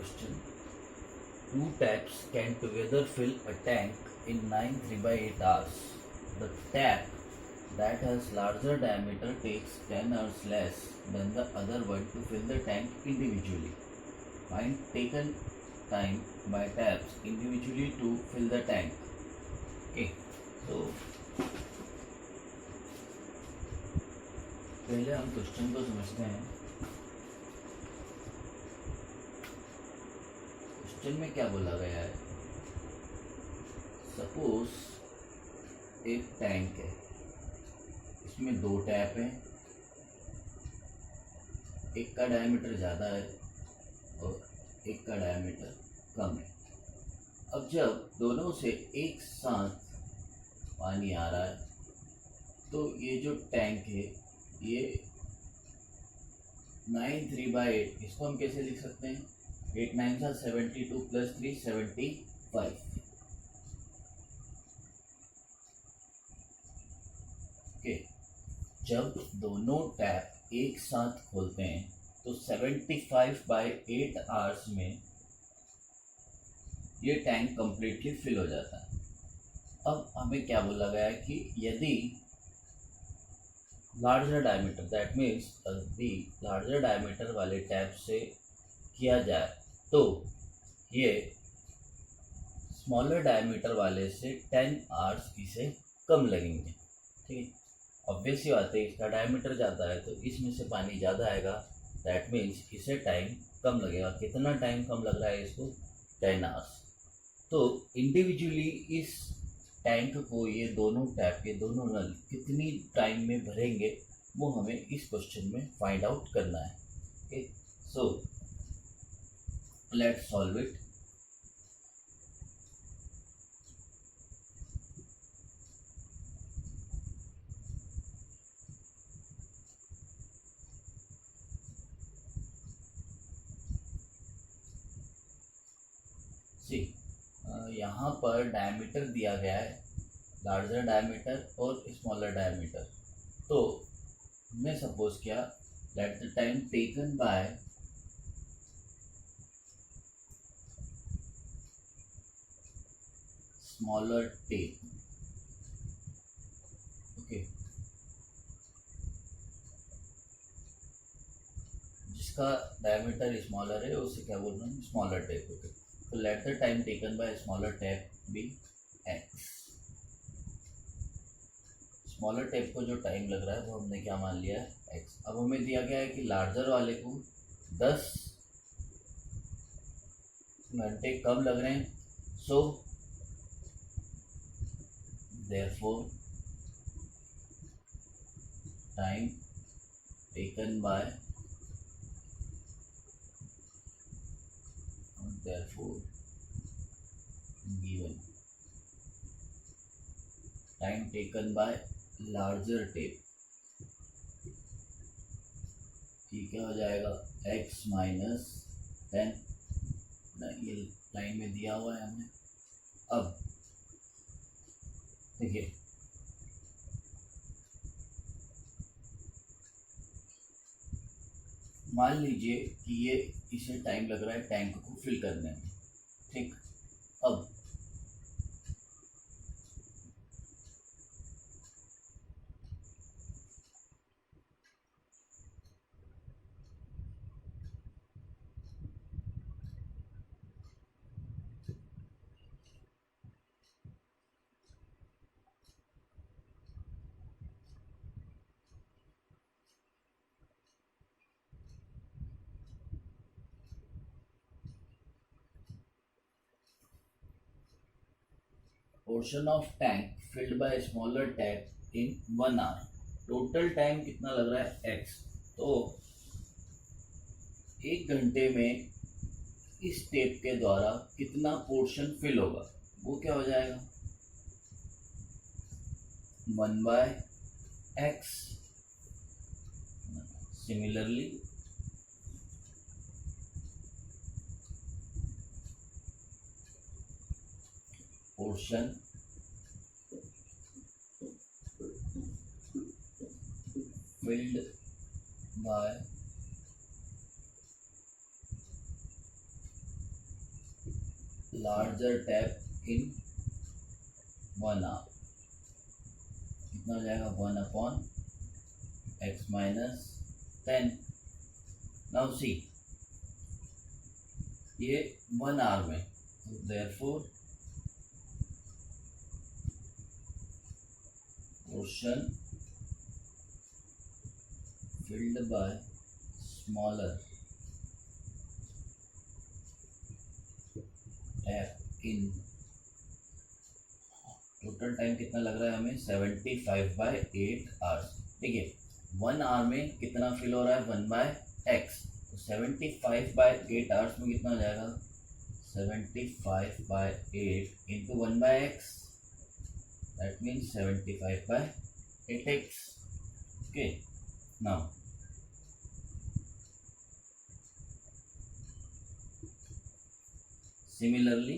question. Two taps can together fill a tank in 9 3/8 hours. The tap that has larger diameter takes 10 hours less than the other one to fill the tank individually. Find taken time by taps individually to fill the tank. Okay, so पहले हम question को समझते हैं. Question में क्या बोला गया है? सपोज एक टैंक है, इसमें दो टैप हैं, एक का डायमीटर ज़्यादा है और एक का डायमीटर कम है. अब जब दोनों से एक साथ पानी आ रहा है तो ये जो टैंक है ये 9 3/8, इसको हम कैसे लिख सकते हैं? 8 9 72 + 3 75. ओके, जब दोनों टैप एक साथ खोलते हैं तो 75/8 आवर्स में ये टैंक कंप्लीटली फिल हो जाता है. अब हमें क्या बोला गया है कि यदि larger diameter, that means the larger diameter वाले टैप से किया जाए तो ये स्मॉलर डायमीटर वाले से 10 आवर्स इसे कम लगेंगे. ठीक है, ऑब्वियस ही बात है, इसका डायमीटर ज़्यादा है तो इसमें से पानी ज़्यादा आएगा, दैट मीन्स इसे टाइम कम लगेगा. कितना टाइम कम लग रहा है इसको? 10 आवर्स. तो इंडिविजुअली इस टैंक को ये दोनों टैप, ये दोनों नल कितनी टाइम में भरेंगे वो हमें इस क्वेश्चन में फाइंड आउट करना है. Okay, so let's solve it. See, यहाँ पर डायमीटर दिया गया है, लार्जर डायमीटर और स्मॉलर डायमीटर. तो हमने सपोज किया that the time taken by smaller tape. Okay, जिसका डायमीटर स्मॉलर है उसे क्या बोल रहे हैं? Smaller tape. ओके, तो let the time taken by smaller tape be x. Smaller tape को जो टाइम लग रहा है वो हमने क्या मान लिया है? एक्स. अब हमें दिया गया है कि लार्जर वाले को 10 घंटे कम लग रहे हैं, so therefore time taken bye, therefore given time taken by larger tape ठीक है, हो जाएगा x माइनस 10. ये लाइन में दिया हुआ है हमें. अब देखिए, मान लीजिए कि ये इसे टाइम लग रहा है टैंक को फिल करने में. ठीक, अब portion of tank filled by smaller tap in 1 hour. Total time कितना लग रहा है? एक्स. तो 1 घंटे में इस टेप के द्वारा कितना पोर्शन फिल होगा वो क्या हो जाएगा? 1/x. Similarly portion filled by larger tap in 1 hour, कितना हो जाएगा 1/x-10। नाउ सी ये 1 आवर में, तो therefore portion filled by smaller tap in, total time कितना लग रहा है हमें 75/8 आवर्स। ठीक है, 1 आवर में कितना फिल हो रहा है 1/x, तो 75/8 आवर्स में कितना हो जाएगा 75/8 into 1/x, that means 75/8x. Okay, now similarly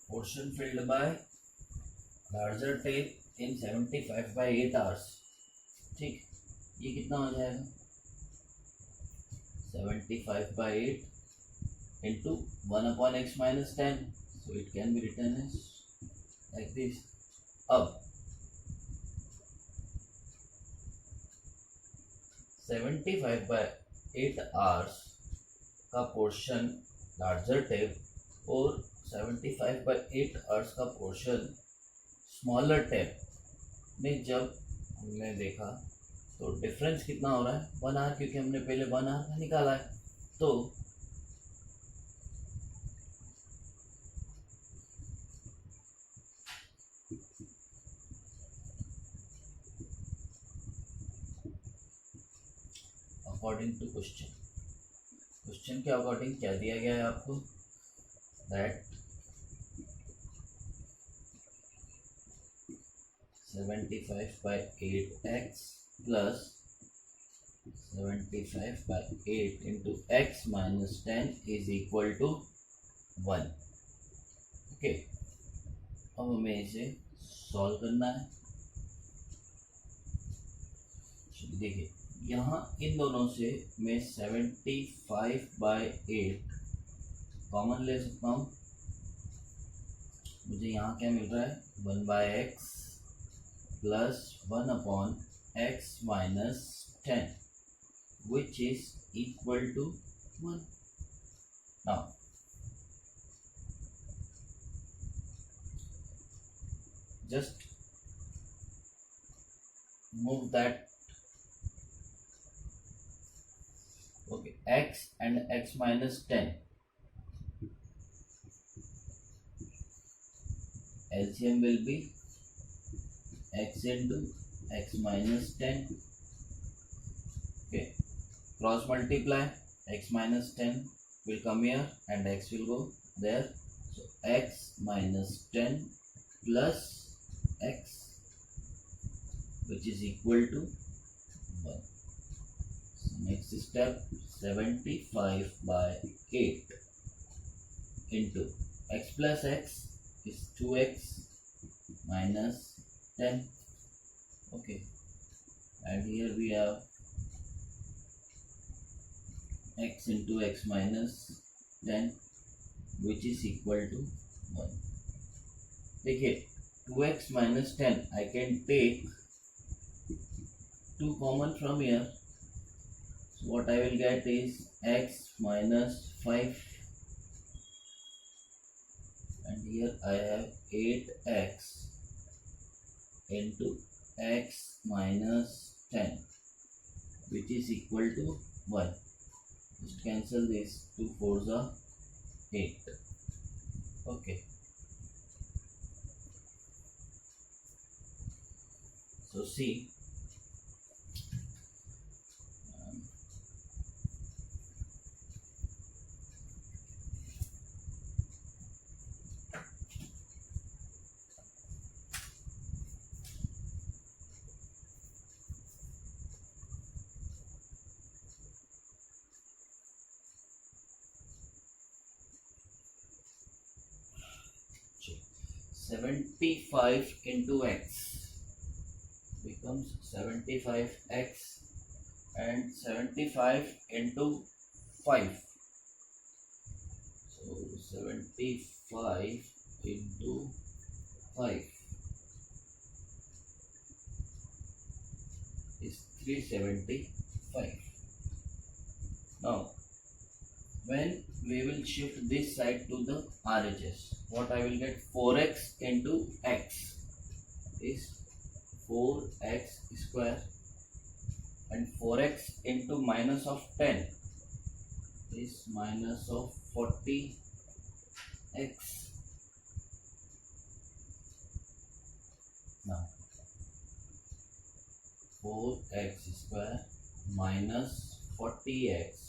portion filled by larger tape in 75/8 hours। ठीक, ये कितना हो जाएगा 75/8 into 1/x-10, so it can be written as like this। अब 75/8 hours का पोर्शन लार्जर टेप और 75/8 आवर्स का पोर्शन स्मॉलर टैप में जब हमने देखा तो डिफरेंस कितना हो रहा है 1 आवर, क्योंकि हमने पहले 1 आवर का निकाला है। तो अकॉर्डिंग टू क्वेश्चन के अकॉर्डिंग क्या दिया गया है आपको, that 75/8x plus 75/8 into x-10 is equal to 1। Okay, अब हमें इसे सॉल्व करना है। देखिए यहाँ इन दोनों से मैं 75/8 कॉमन ले सकता हूँ, मुझे यहाँ क्या मिल रहा है 1/x plus 1/x-10 which is equal to 1। Now just move that, okay, x and x-10 LCM will be x into x-10। Okay, cross multiply, x-10 will come here and x will go there, so x-10 plus x which is equal to 1। So next step, 75/8 into x plus x is 2x minus 10। Okay, and here we have x into x-10 which is equal to 1। देखिए 2x minus 10, I can take 2 common from here, so what I will get is x minus 5, and here I have 8x into x-10 which is equal to 1। Just cancel this, 2 4s are 8। Okay, so see 75 into x becomes 75x, and 75 into 5. So 75 into 5 is 375. Now when we will shift this side to the RHS, what I will get? 4x into x is 4x square, and 4x into minus of 10 is minus of 40x. Now 4x square minus 40x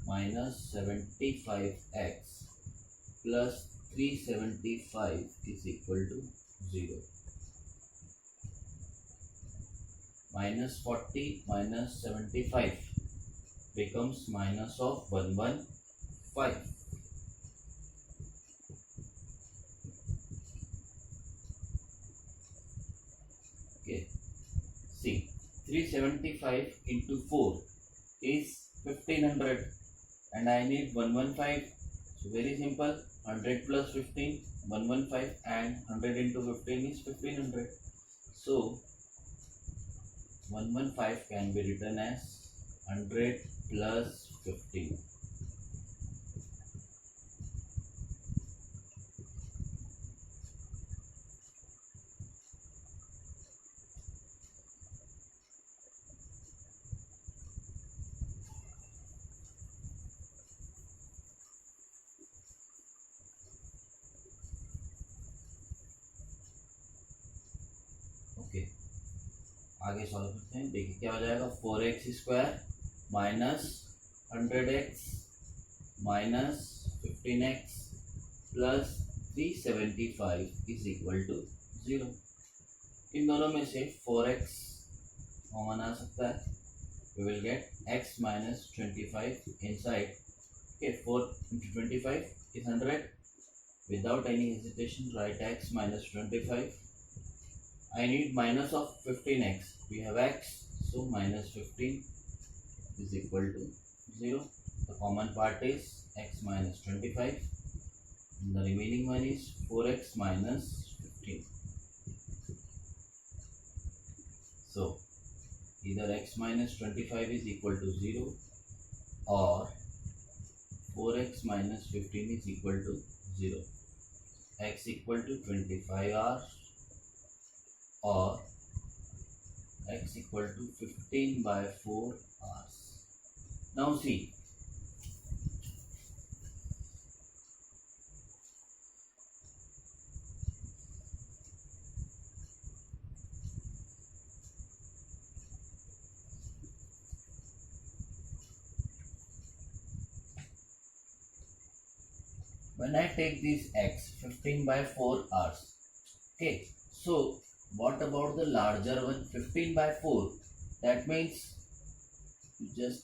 minus 75x plus 375 is equal to 0. Minus 40 minus 75 becomes minus of 115. Okay, see, 375 into 4 is 1500, and I need 115. So very simple, 100 plus 15, 115, and 100 into 15 is 1500. So 115 can be written as 100 plus 15. Okay, आगे solve करते हैं। देखिए क्या हो जाएगा, 4x square minus 100x minus 15x plus 375 is equal to 0। इन दोनों में से 4x कॉमन आ सकता है, we will get x minus 25 inside. Okay, 4 into 25 is 100. Without any hesitation, write x minus 25. I need minus of 15x. We have x, so minus 15 is equal to 0. The common part is x minus 25. And the remaining one is 4x minus 15. So either x minus 25 is equal to 0 or 4x minus 15 is equal to 0. X equal to 25 hours or x equal to 15 by 4 hours. Now see, when I take this x 15 by 4 hours, okay, so what about the larger one, 15 by 4? That means, you just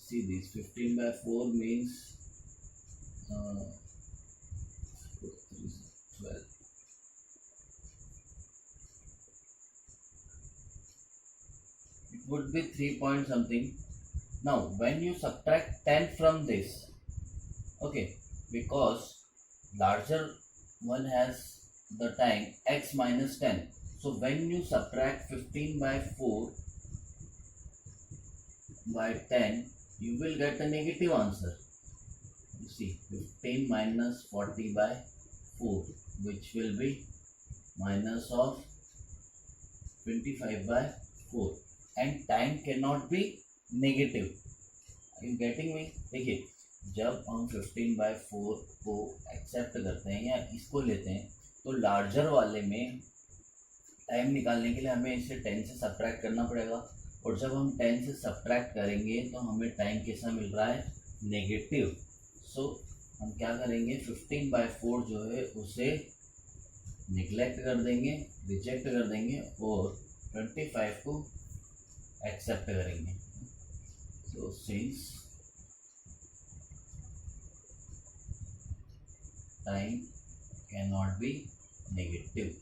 see this, 15 by 4 means 12. It would be 3 point something. Now when you subtract 10 from this, okay, because larger one has the time x minus 10, so when you subtract 15 by 4 by 10, you will get a negative answer. You see, 15 minus 40 by 4, which will be minus of 25 by 4, and time cannot be negative. Are you getting me? देखिए, जब हम 15 by 4 को accept करते हैं या इसको लेते हैं, तो लार्जर वाले में टाइम निकालने के लिए हमें इसे 10 से सब्ट्रैक्ट करना पड़ेगा, और जब हम 10 से सब्ट्रैक्ट करेंगे तो हमें टाइम कैसा मिल रहा है, नेगेटिव। सो हम क्या करेंगे, 15 by 4 जो है उसे निगलेक्ट कर देंगे, रिजेक्ट कर देंगे, और 25 को एक्सेप्ट करेंगे। So since time cannot be negative.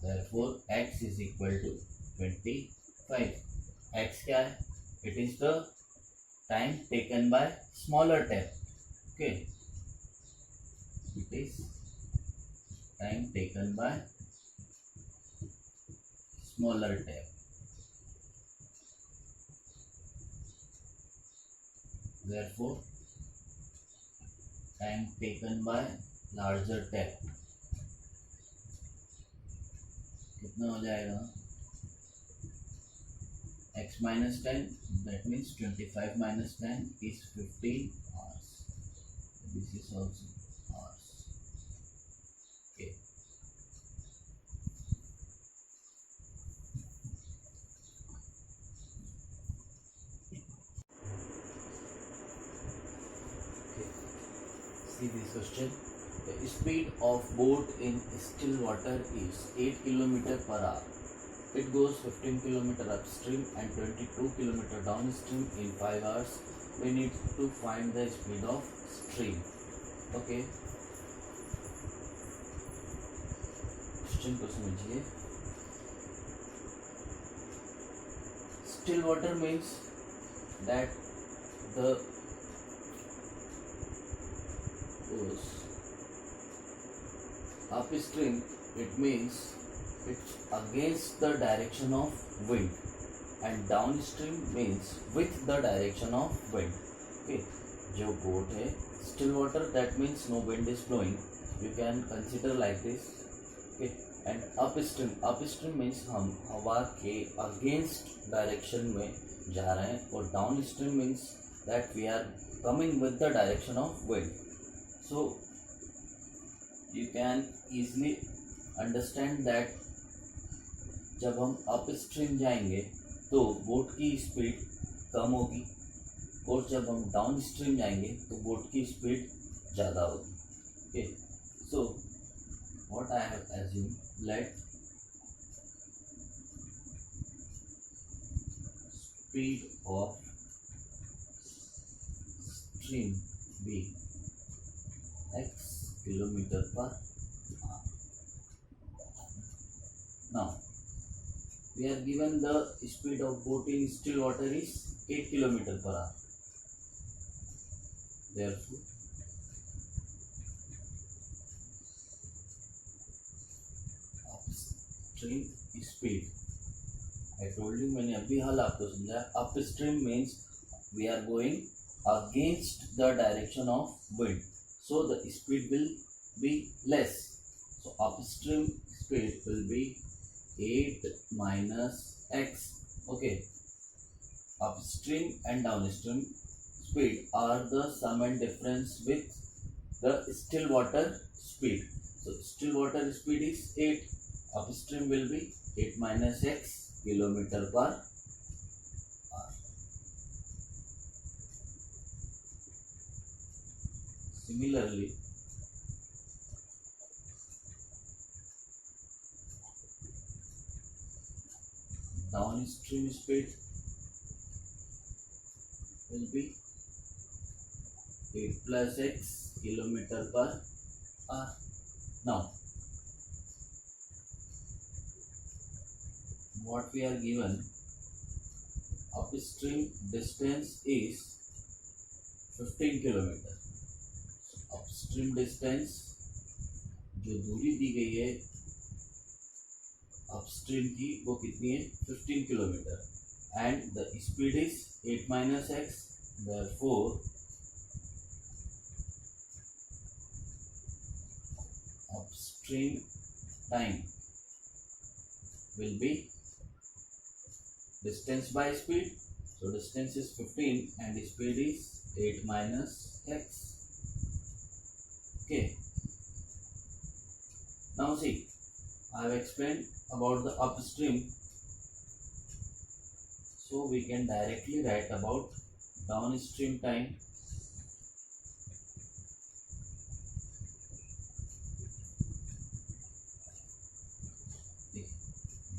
Therefore x is equal to 25. X क्या है? It is the time taken by smaller tap. Okay, it is time taken by smaller tap. Therefore time taken by larger tap कितना हो जाएगा? x minus 10, that means 25 minus 10 is 15 hours. This is also hours. Okay. See this question. The speed of boat in still water is 8 km per hour. It goes 15 km upstream and 22 km downstream in 5 hours. We need to find the speed of stream. Okay. Question को समझिए. Still water means that the goes upstream. It means it's against the direction of wind, and downstream means with the direction of wind. Okay, जो boat है still water, that means no wind is blowing. You can consider like this. Okay, and upstream means हम हवा के against direction में जा रहे हैं, और downstream means that we are coming with the direction of wind. So you can easily understand that जब हम अपस्ट्रीम जाएंगे तो बोट की स्पीड कम होगी, और जब हम डाउन स्ट्रीम जाएंगे तो बोट की स्पीड ज़्यादा होगी. Okay, so what I have assume, let speed of stream be x kilometer per hour. Now we are given the speed of boat in still water is 8 km per hour. Therefore upstream speed, I told you, मैंने अभी हाल आपको समझाया. Upstream means we are going against the direction of wind, so the speed will be less. So upstream speed will be 8 minus x. Okay, upstream and downstream speed are the sum and difference with the still water speed. So still water speed is 8, upstream will be 8 minus x kilometer per hour. Similarly, downstream speed will be 8 plus x kilometer per hour. Now what we are given, upstream distance is 15 kilometre. Upstream distance जो दूरी दी गई है upstream की वो कितनी है? 15 kilometre, and the speed is 8 minus x. Therefore upstream time will be distance by speed. So distance is 15 and speed is 8 minus x. Okay. Now see, I have explained about the upstream, so we can directly write about downstream time.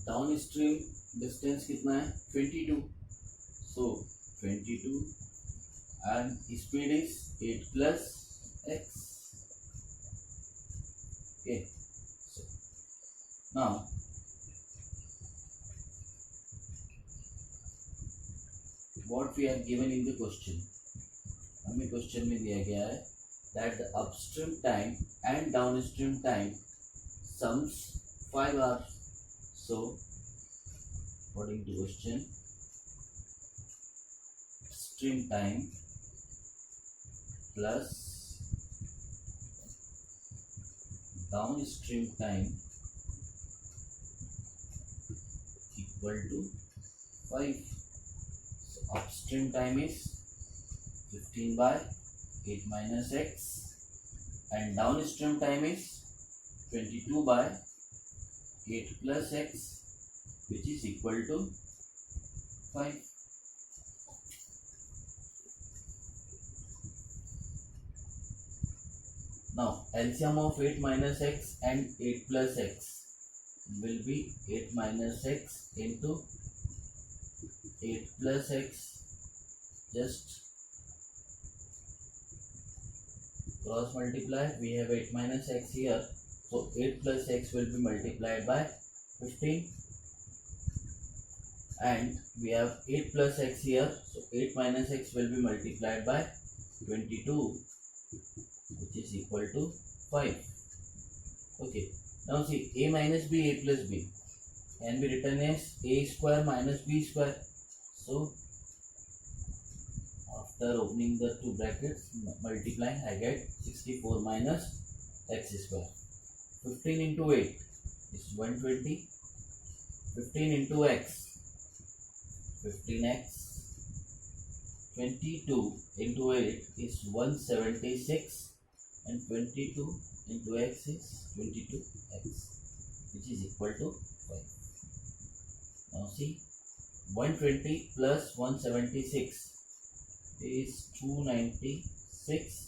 Downstream distance कितना है? 22. सो 22 and speed is 8 plus x. Okay, so now what we have given in the question, हमें question में दिया गया है that the upstream time and downstream time sums 5 hours. So according to question, upstream time plus downstream time equal to 5. So upstream time is 15 by 8 minus x and downstream time is 22 by 8 plus x, which is equal to 5. Now LCM of 8 minus x and 8 plus x will be 8 minus x into 8 plus x. Just cross multiply. We have 8 minus x here, so 8 plus x will be multiplied by 15, and we have 8 plus x here, so 8 minus x will be multiplied by 22, which is equal to 5. Okay, now see, a minus b, a plus b can be written as a square minus b square. So after opening the two brackets, multiplying, I get 64 minus x square. 15 into 8 is 120. 15 into x, 15x. 22 into 8 is 176, and 22 into x is 22x, which is equal to 5. Now see, 120 plus 176 is 296.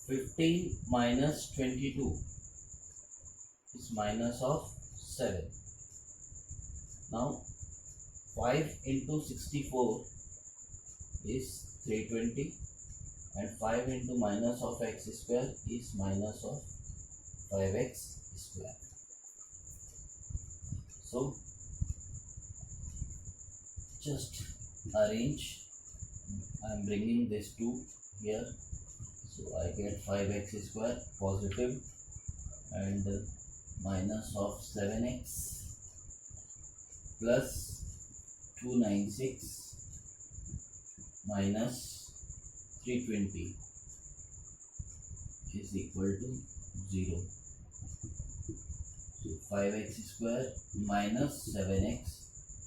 15 minus 22 is minus of 7. Now 5 into 64 is 320, and 5 into minus of x square is minus of 5x square. So just arrange. I am bringing this 2 here, so I get 5x square positive and minus of 7x plus 296 minus 320 is equal to 0. So 5x square minus 7x,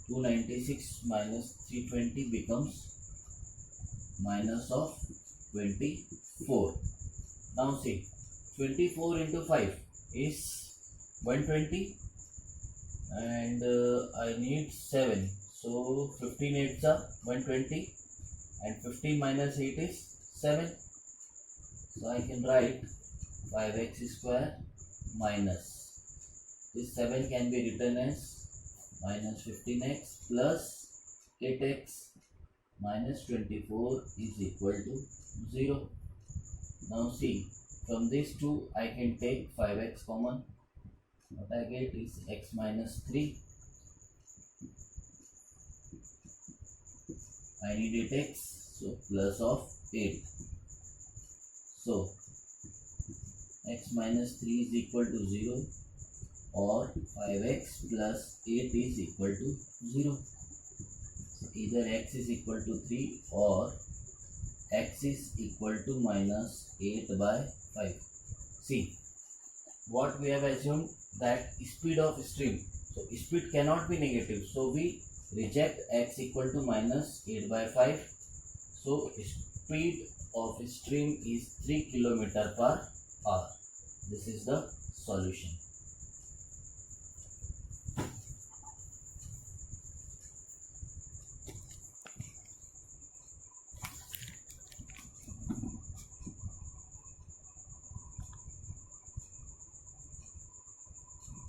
296 minus 320 becomes minus of 24. Now see, 24 into 5 is 120, and I need 7. So 15 8s are 120, and 15 minus 8 is 7. So I can write 5x square minus, this 7 can be written as minus 15x plus 8x minus 24 is equal to 0. Now see, from these two I can take 5x common. What I get is x minus 3. I need 8x, so plus of 8. So x minus 3 is equal to 0, or 5x plus 8 is equal to 0. So either x is equal to 3 or x is equal to minus 8 by 5. See, what we have assumed, that speed of stream, so speed cannot be negative, so we reject x equal to minus 8 by 5. So speed of stream is 3 km/h. This is the solution.